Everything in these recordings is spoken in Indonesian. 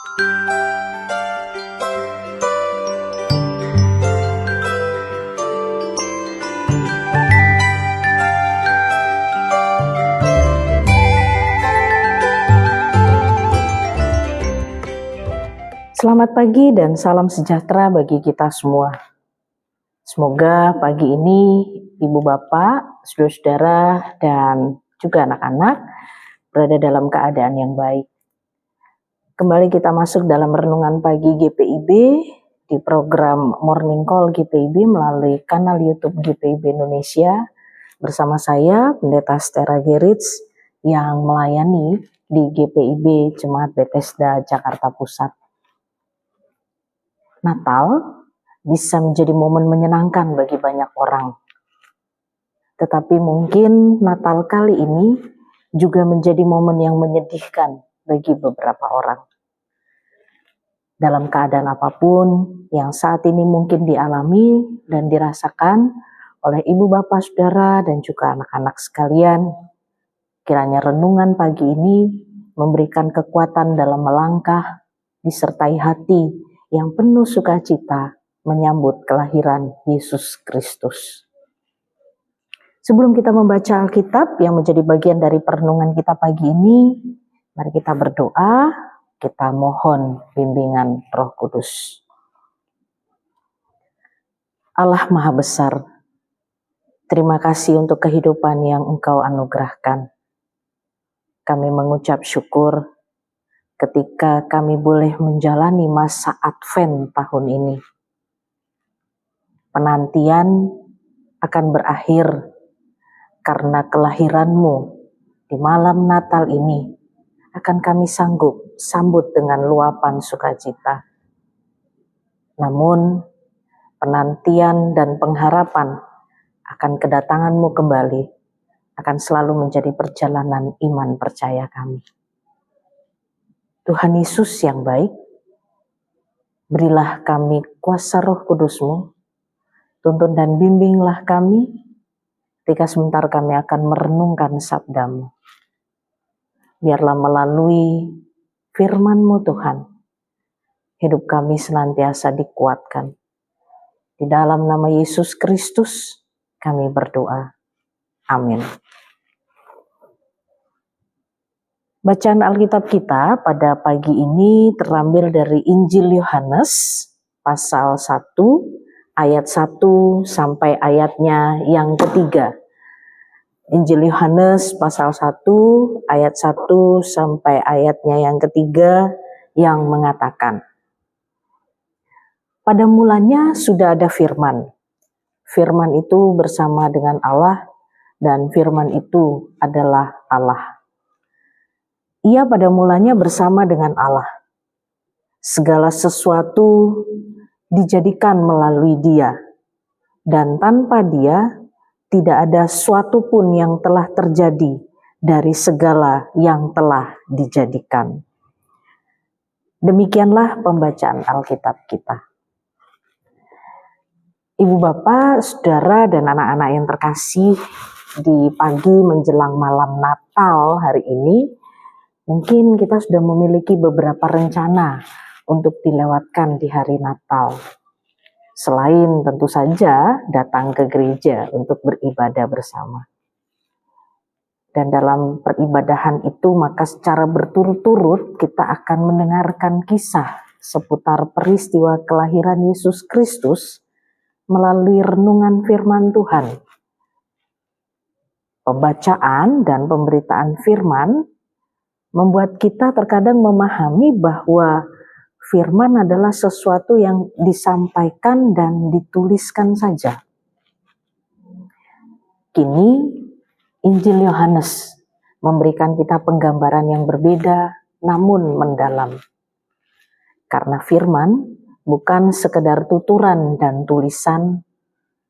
Selamat pagi dan salam sejahtera bagi kita semua. Semoga pagi ini Ibu Bapak, saudara-saudara, dan juga anak-anak berada dalam keadaan yang baik. Kembali kita masuk dalam renungan pagi GPIB di program Morning Call GPIB melalui kanal YouTube GPIB Indonesia bersama saya, Pendeta Stera Gerits, yang melayani di GPIB Jemaat Bethesda Jakarta Pusat. Natal bisa menjadi momen menyenangkan bagi banyak orang. Tetapi mungkin Natal kali ini juga menjadi momen yang menyedihkan bagi beberapa orang. Dalam keadaan apapun yang saat ini mungkin dialami dan dirasakan oleh ibu bapak saudara dan juga anak-anak sekalian, kiranya renungan pagi ini memberikan kekuatan dalam melangkah, disertai hati yang penuh sukacita menyambut kelahiran Yesus Kristus. Sebelum kita membaca Alkitab yang menjadi bagian dari perenungan kita pagi ini, mari kita berdoa, kita mohon bimbingan Roh Kudus. Allah Maha Besar, terima kasih untuk kehidupan yang Engkau anugerahkan. Kami mengucap syukur ketika kami boleh menjalani masa Advent tahun ini. Penantian akan berakhir karena kelahiran-Mu di malam Natal ini akan kami sanggup sambut dengan luapan sukacita. Namun, penantian dan pengharapan akan kedatangan-Mu kembali akan selalu menjadi perjalanan iman percaya kami. Tuhan Yesus yang baik, berilah kami kuasa Roh Kudus-Mu, tuntun dan bimbinglah kami ketika sebentar kami akan merenungkan sabda-Mu. Biarlah melalui firman-Mu Tuhan, hidup kami senantiasa dikuatkan. Di dalam nama Yesus Kristus kami berdoa. Amin. Bacaan Alkitab kita pada pagi ini terambil dari Injil Yohanes pasal 1 ayat 1 sampai ayatnya yang ketiga. Injil Yohanes pasal 1 ayat 1 sampai ayatnya yang ketiga yang mengatakan, pada mulanya sudah ada firman. Firman itu bersama dengan Allah dan firman itu adalah Allah. Ia pada mulanya bersama dengan Allah. Segala sesuatu dijadikan melalui Dia, dan tanpa Dia tidak ada suatu pun yang telah terjadi dari segala yang telah dijadikan. Demikianlah pembacaan Alkitab kita. Ibu bapak, saudara, dan anak-anak yang terkasih, di pagi menjelang malam Natal hari ini, mungkin kita sudah memiliki beberapa rencana untuk dilewatkan di hari Natal. Selain tentu saja datang ke gereja untuk beribadah bersama. Dan dalam peribadahan itu maka secara berturut-turut kita akan mendengarkan kisah seputar peristiwa kelahiran Yesus Kristus melalui renungan firman Tuhan. Pembacaan dan pemberitaan firman membuat kita terkadang memahami bahwa firman adalah sesuatu yang disampaikan dan dituliskan saja. Kini Injil Yohanes memberikan kita penggambaran yang berbeda namun mendalam. Karena firman bukan sekedar tuturan dan tulisan,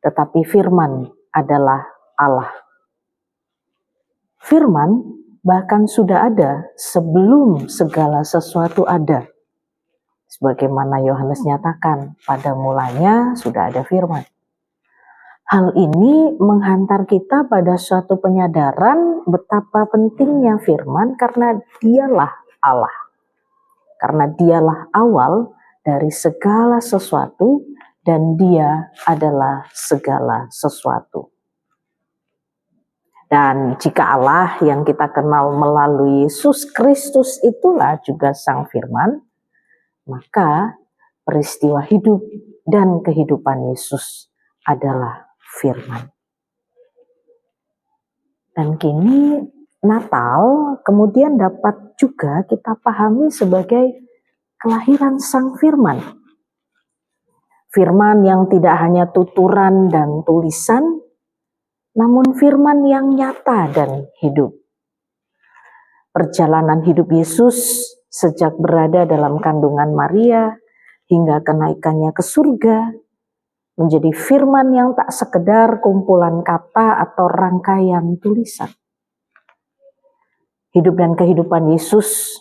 tetapi firman adalah Allah. Firman bahkan sudah ada sebelum segala sesuatu ada. Sebagaimana Yohanes nyatakan, pada mulanya sudah ada firman. Hal ini menghantar kita pada suatu penyadaran betapa pentingnya firman karena dialah Allah. karena dialah awal dari segala sesuatu dan dia adalah segala sesuatu. Dan jika Allah yang kita kenal melalui Yesus Kristus itulah juga Sang Firman, maka peristiwa hidup dan kehidupan Yesus adalah firman. Dan kini Natal kemudian dapat juga kita pahami sebagai kelahiran Sang Firman. Firman yang tidak hanya tuturan dan tulisan, namun firman yang nyata dan hidup. Perjalanan hidup Yesus sejak berada dalam kandungan Maria hingga kenaikannya ke surga menjadi firman yang tak sekedar kumpulan kata atau rangkaian tulisan. Hidup dan kehidupan Yesus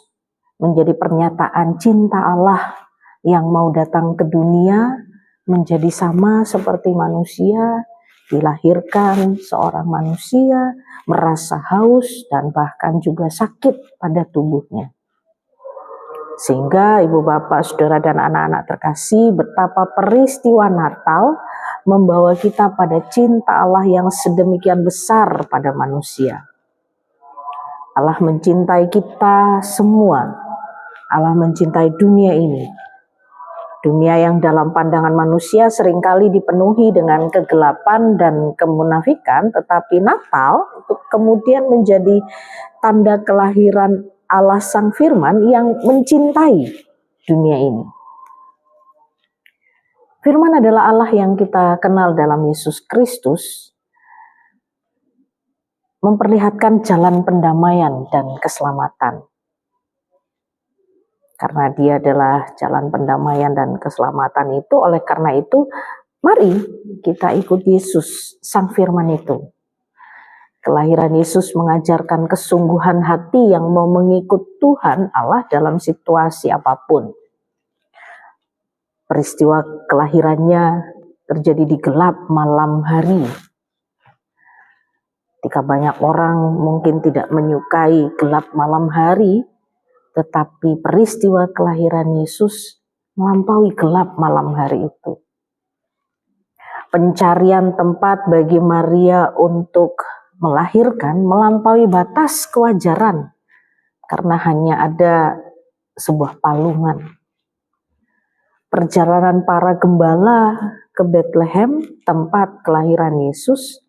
menjadi pernyataan cinta Allah yang mau datang ke dunia menjadi sama seperti manusia, dilahirkan seorang manusia, merasa haus dan bahkan juga sakit pada tubuhnya. Sehingga ibu bapak, saudara dan anak-anak terkasih, betapa peristiwa Natal membawa kita pada cinta Allah yang sedemikian besar pada manusia. Allah mencintai kita semua. Allah mencintai dunia ini. Dunia yang dalam pandangan manusia seringkali dipenuhi dengan kegelapan dan kemunafikan, tetapi Natal itu kemudian menjadi tanda kelahiran Allah Sang Firman yang mencintai dunia ini. Firman adalah Allah yang kita kenal dalam Yesus Kristus, memperlihatkan jalan pendamaian dan keselamatan. Karena dia adalah jalan pendamaian dan keselamatan itu, oleh karena itu, mari kita ikut Yesus, Sang Firman itu. Kelahiran Yesus mengajarkan kesungguhan hati yang mau mengikut Tuhan Allah dalam situasi apapun. Peristiwa kelahirannya terjadi di gelap malam hari. Ketika banyak orang mungkin tidak menyukai gelap malam hari, tetapi peristiwa kelahiran Yesus melampaui gelap malam hari itu. Pencarian tempat bagi Maria untuk melahirkan melampaui batas kewajaran karena hanya ada sebuah palungan. Perjalanan para gembala ke Bethlehem, tempat kelahiran Yesus,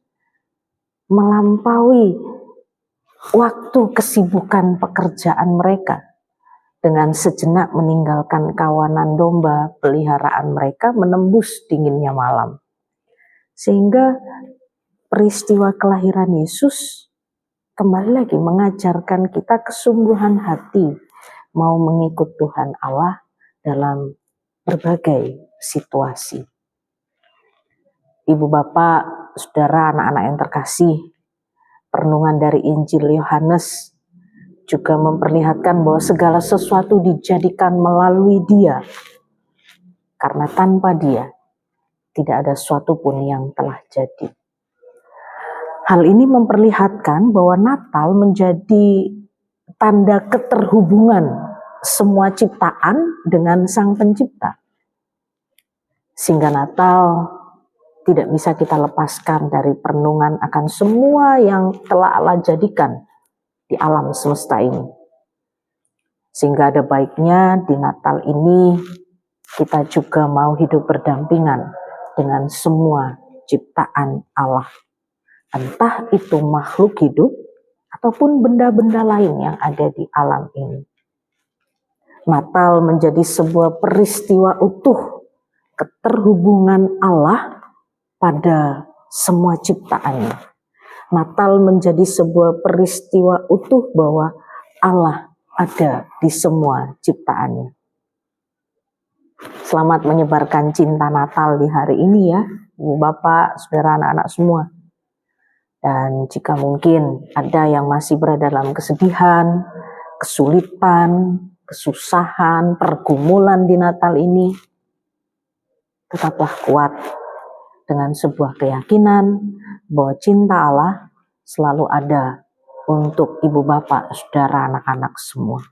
melampaui waktu kesibukan pekerjaan mereka. Dengan sejenak meninggalkan kawanan domba peliharaan mereka, menembus dinginnya malam. Sehingga peristiwa kelahiran Yesus kembali lagi mengajarkan kita kesungguhan hati mau mengikut Tuhan Allah dalam berbagai situasi. Ibu bapak, saudara, anak-anak yang terkasih, perenungan dari Injil Yohanes juga memperlihatkan bahwa segala sesuatu dijadikan melalui Dia. Karena tanpa Dia, tidak ada sesuatu pun yang telah jadi. Hal ini memperlihatkan bahwa Natal menjadi tanda keterhubungan semua ciptaan dengan Sang Pencipta. Sehingga Natal tidak bisa kita lepaskan dari perenungan akan semua yang telah Allah jadikan di alam semesta ini. Sehingga ada baiknya di Natal ini kita juga mau hidup berdampingan dengan semua ciptaan Allah. Entah itu makhluk hidup ataupun benda-benda lain yang ada di alam ini. Natal menjadi sebuah peristiwa utuh keterhubungan Allah pada semua ciptaannya. Natal menjadi sebuah peristiwa utuh bahwa Allah ada di semua ciptaannya. Selamat menyebarkan cinta Natal di hari ini ya, Ibu Bapak, saudara, anak-anak semua. Dan jika mungkin ada yang masih berada dalam kesedihan, kesulitan, kesusahan, pergumulan di Natal ini, tetaplah kuat dengan sebuah keyakinan bahwa cinta Allah selalu ada untuk ibu bapak, saudara, anak-anak semua.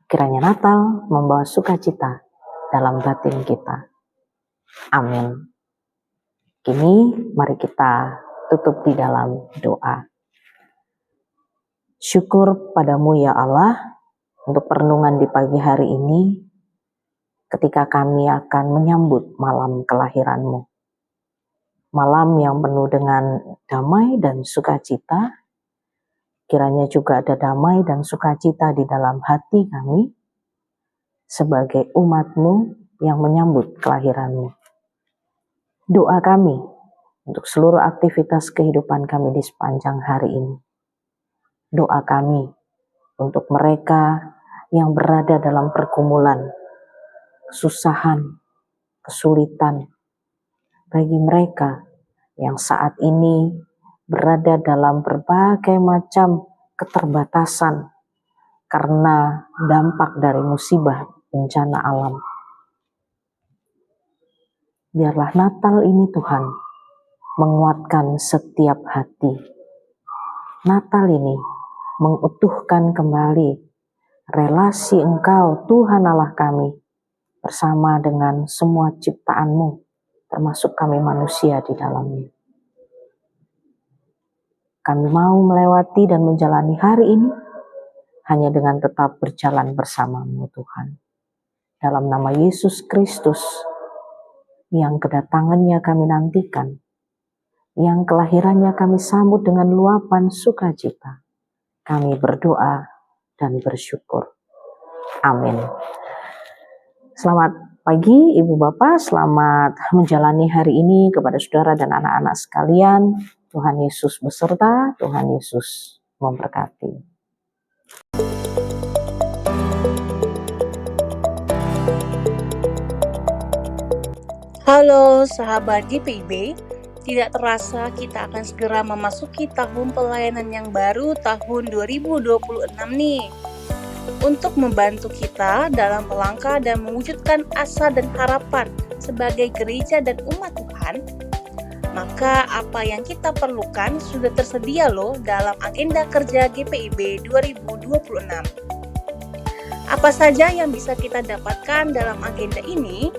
Kiranya Natal membawa sukacita dalam batin kita. Amin. Kini mari kita tutup di dalam doa. Syukur padamu ya Allah untuk perenungan di pagi hari ini ketika kami akan menyambut malam kelahiran-Mu. Malam yang penuh dengan damai dan sukacita. Kiranya juga ada damai dan sukacita di dalam hati kami sebagai umat-Mu yang menyambut kelahiran-Mu. Doa kami untuk seluruh aktivitas kehidupan kami di sepanjang hari ini. Doa kami untuk mereka yang berada dalam pergumulan, kesusahan, kesulitan, bagi mereka yang saat ini berada dalam berbagai macam keterbatasan karena dampak dari musibah bencana alam. Biarlah Natal ini Tuhan menguatkan setiap hati. Natal ini mengutuhkan kembali relasi Engkau Tuhan Allah kami bersama dengan semua ciptaan-Mu, termasuk kami manusia di dalamnya. Kami mau melewati dan menjalani hari ini hanya dengan tetap berjalan bersama-Mu Tuhan. Dalam nama Yesus Kristus yang kedatangannya kami nantikan, yang kelahirannya kami sambut dengan luapan sukacita, kami berdoa dan bersyukur. Amin. Selamat pagi Ibu Bapak, selamat menjalani hari ini kepada saudara dan anak-anak sekalian. Tuhan Yesus beserta, Tuhan Yesus memberkati. Halo sahabat GPIB, tidak terasa kita akan segera memasuki tahun pelayanan yang baru tahun 2026 nih. Untuk membantu kita dalam melangkah dan mewujudkan asa dan harapan sebagai gereja dan umat Tuhan, maka apa yang kita perlukan sudah tersedia loh dalam agenda kerja GPIB 2026. Apa saja yang bisa kita dapatkan dalam agenda ini?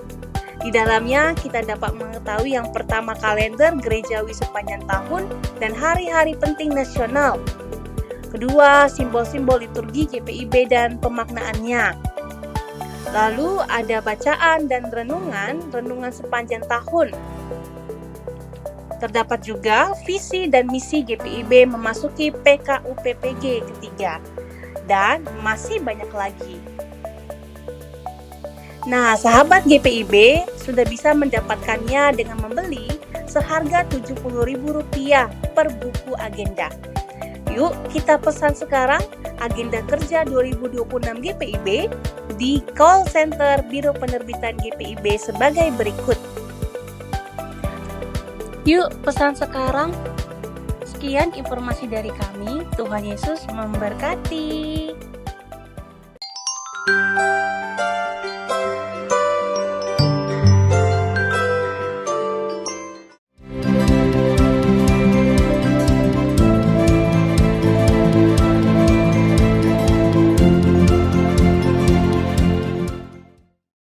Di dalamnya kita dapat mengetahui yang pertama kalender gerejawi sepanjang tahun dan hari-hari penting nasional. Kedua, simbol-simbol liturgi GPIB dan pemaknaannya. Lalu ada bacaan dan renungan sepanjang tahun. Terdapat juga visi dan misi GPIB memasuki PKUPPG ketiga. Dan masih banyak lagi. Nah, sahabat GPIB sudah bisa mendapatkannya dengan membeli seharga Rp70.000 per buku agenda. Yuk kita pesan sekarang agenda kerja 2026 GPIB di call center Biro Penerbitan GPIB sebagai berikut. Yuk pesan sekarang. Sekian informasi dari kami. Tuhan Yesus memberkati.